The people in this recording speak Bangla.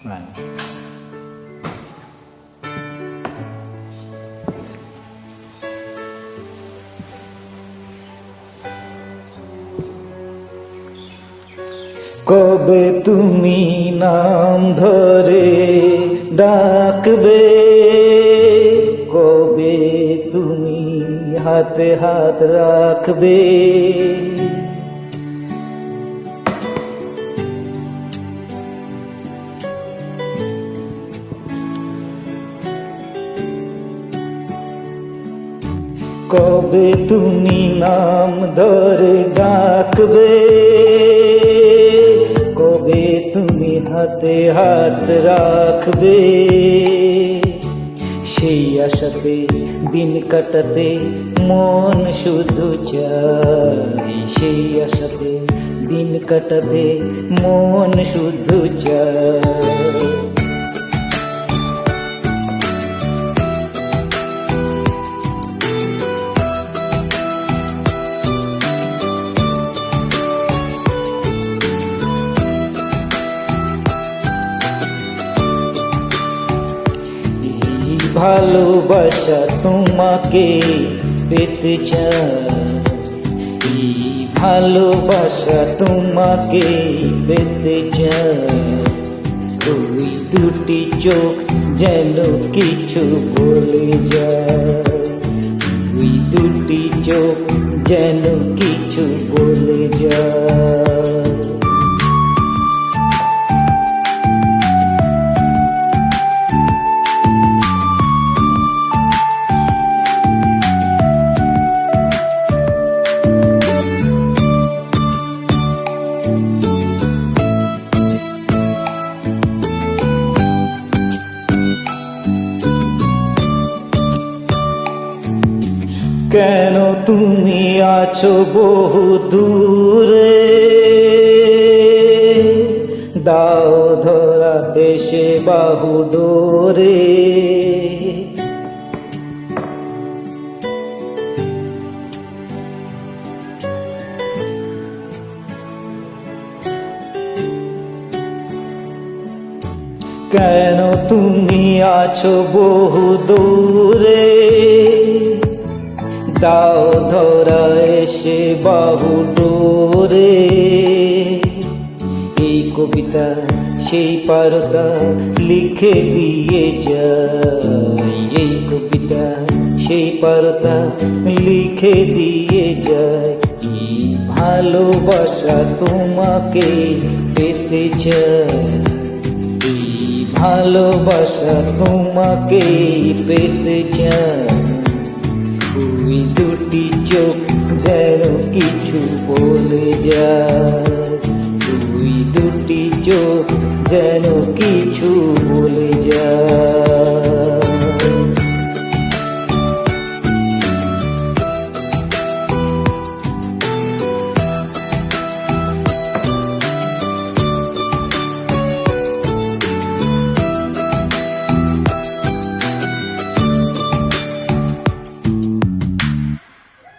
গান। কবে তুমি নাম ধরে ডাকবে, কবে তুমি হাতে হাত রাখবে, কবে তুমি নাম ধরে ডাকবে, কবে তুমি হাতে হাত রাখবে, সেই আশাতে দিন কাটাতে মন শুধু চাই, সেই আশাতে দিন কাটাতে মন শুধু চাই। ভালোবাসা তোমাকে পেতে চাই, ভালোবাসা তোমাকে পেতে চাই, ওই দুটি চোখ যেন কিছু বলে যায়, ওই দুটি চোখ যেন কিছু বলে যায়। কেন তুমি আছো বহু দূরে, দাও ধরা এসে বাহু ডোরে, কেন তুমি আছো বহু দূরে, দাও ধরা এসে বাহু ডোরে, এই কবিতা সেই পারতা লিখে দিয়ে যায়, এই কবিতা সেই পারতা লিখে দিয়ে যায়। এই ভালোবাসা তোমাকে পেতে চাই, এই ভালোবাসা তোমাকে পেতে চাই, ওই দুটি চোখ যেন কিছু বলে যায়, ওই দুটি চোখ যেন কিছু বলে যায়।